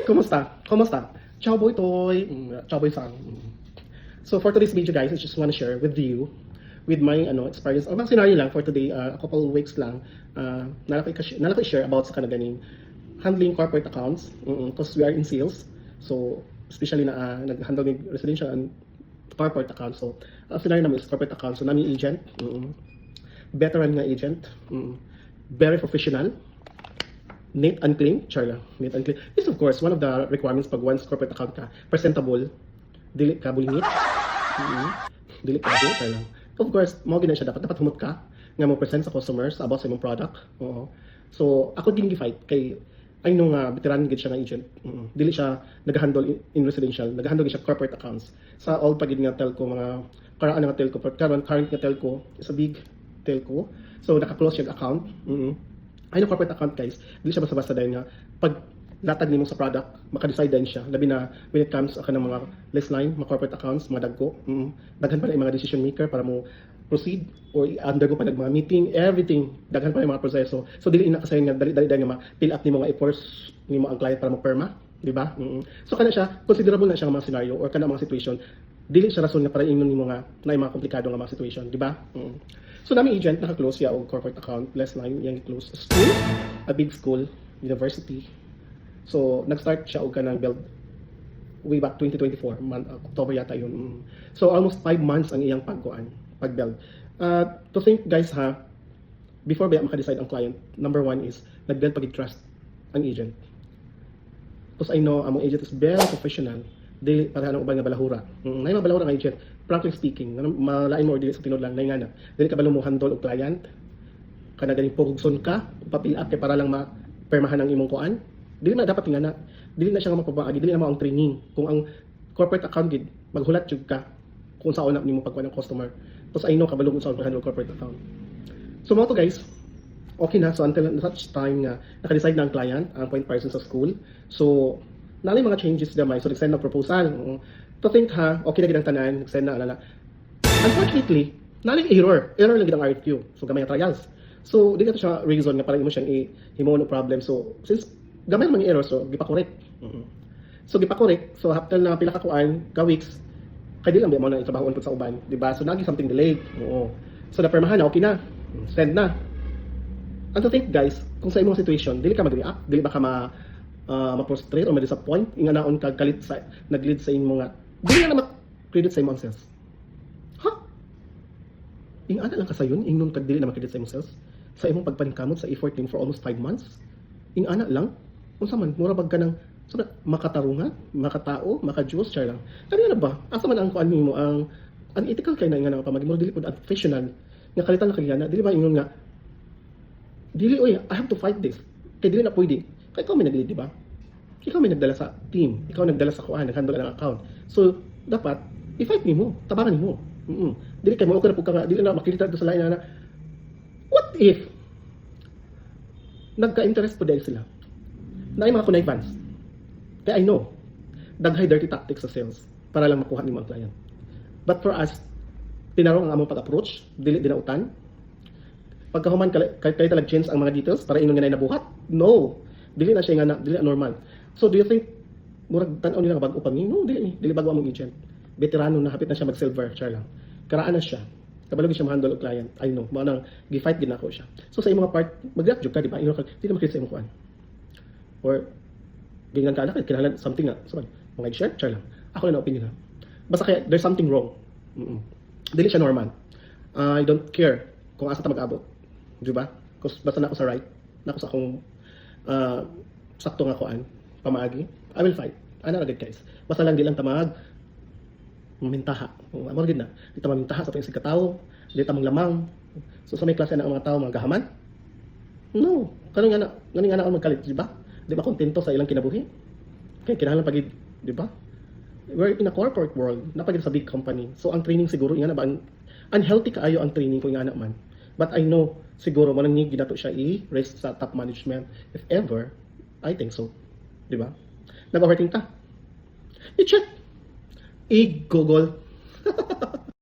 kumusta? Kumusta? Ciao boy toy. Ciao boy sang. So for today's video guys, I just want to share with you with my experience. Ang mga scenario lang for today, a couple weeks lang, nalaki share about sa kanaganing handling corporate accounts because we are in sales. So especially na nag-handle ng residential and corporate accounts. So ang scenario namin is corporate accounts. So namin agent, veteran nga agent, very professional, neat and clean, neat and clean. This of course one of the requirements pag once corporate account ka, presentable, dili ka bulingit, dili ka lang. Of course, mo gina siya dapat humot ka nga mo present sa customers about sa imong product. Oo. So ako gini-fight kay I know nga veteran gid siya nga agent. Dili siya nag-handle in residential, nag-handle siya corporate accounts. Sa all pagid nga telco mga karaan nga telco, current nga telco is a big telco. So naka-close yung account. Ay na corporate account guys, dili siya basta-basta dahil nga pag latag nimo sa product, maka-decide din siya. Labi na when it comes ka ng mga list line, mga corporate accounts, mga dagko. Daghan pa na yung mga decision maker para mo proceed or undergo pa mga meeting, everything. Daghan pa na yung mga proseso. So dili ina kasi nga dali nga ma-fill up nimo nga efforts nimo ang client para mo perma, di ba? So kana siya considerable na siya nga mga scenario or kana mga situation. Dili siya rason nga para ingon nimo nga na mga komplikado nga mga situation, di ba? So nami agent naka-close ya og corporate account, less line yang close school, a big school, university. So nag-start siya og kanang build way back 2024, October yata yun. So almost 5 months ang iyang pag-build. To think guys ha, before ba maka-decide ang client, number one is nag-build pag-trust ang agent. Because I know among agent is very professional. Dili para anong ubang nga balahura. Nay mga balahura nga agent. Frankly speaking, malain mo or dili sa tinod lang nay nga na. Dili ka ba mo handle og client? Kana ganing pugson ka, papil up kay para lang ma-permahan ang imong kuan. Dili na dapat nga na. Dili na siya nga mapapaagi, dili na mo ang training. Kung ang corporate account gid, maghulat jud ka kung saan na nimo pagkuan ng customer. Tapos I know kabalog sa handle corporate account. So mo to guys, okay na. So until such time nga naka-decide na ang client, ang point person sa school. So nalay mga changes gamay. So nag-send na proposal. To think ha, okay na gid ang tanan, nag-send na alala. Unfortunately, nalay error lang gid ang RFQ. So gamay nga trials. So di ka to siya reason nga parang imo siyang himo no problem. So since gamay man error, so gipa-correct. So gipa-correct. So after na pila ka kuan, ka weeks, kay di lang ba mo na itrabahon pud sa uban, di ba? So nagi something delayed. Oo. So na permahan na okay na. Send na. And to think guys, kung sa imong situation, dili ka mag-react, dili ba ka ma-frustrate o ma-disappoint, inga naon ka galit sa nag-lead sa imong nga. Dili na ma-credit sa imong sales. Ha? Inga lang ka sa yun, ingnon ka dili na ma-credit sa imong sales. Sa imong pagpaningkamot sa effort din for almost 5 months. Inga lang. Unsa man mura bag ka ng makatarungan, makatao, maka-Diyos char lang. Kanina ba? Asa man ang kuan nimo ang unethical kay na nga pamagi mo dili pud professional. Nga kalitan na kaliana, dili ba ingon nga dili oy, I have to fight this. Kay dili na pwede. Kay ikaw may nag-lead, di ba? Ikaw may nagdala sa team, ikaw nagdala sa kuan, nag-handle ng account. So dapat i-fight nimo, tabangan nimo. Dili kay mo okay na pud ka, dili na makita sa lain na what if nagka-interest po dahil sila na ay mga connivance. Kaya I know, daghay dirty tactics sa sales para lang makuha ni mga client. But for us, tinarong ang among pag-approach, dili dinautan. Pagkahuman kay talag change ang mga details para inon nga nabuhat. No, dili na siya nga dili na normal. So do you think murag tan-aw nila nga bag-o pa mi? No, dili bago among agent. Veterano na, hapit na siya mag-silver, char lang. Karaan na siya. Kabalog siya ma-handle og client. I know, mo nang gi-fight gid nako siya. So sa imong mga part, mag-react jud ka, di ba? Ino ka, dili makita sa imong kuan. Or ganyan ka na kinahanglan something nga. So mga share char lang. Ako na opinion ha. Basta kaya there's something wrong. Dili siya normal. I don't care kung asa ta mag-abot. Di ba? Kasi basta na ako sa right, na ako sa akong sakto nga kuan, pamaagi, I will fight. Ana ra gid guys. Basta lang di lang tamag mamintaha. Amo gid na. Di ta mamintaha sa tingin katawo, di ta manglamang. So sa may klase na ang mga tao mga gahaman. No, kaning ana ang magkalit, di ba? Di ba kontento sa ilang kinabuhi? Kaya kinahanglan pagid, di ba? We're in a corporate world, napagid sa big company. So ang training siguro nga na ba unhealthy kaayo ang training ko nga na man. But I know siguro man ni ginato siya i-raise sa top management if ever. I think so. Di ba? Nag-overthink ta. I-check. I-google.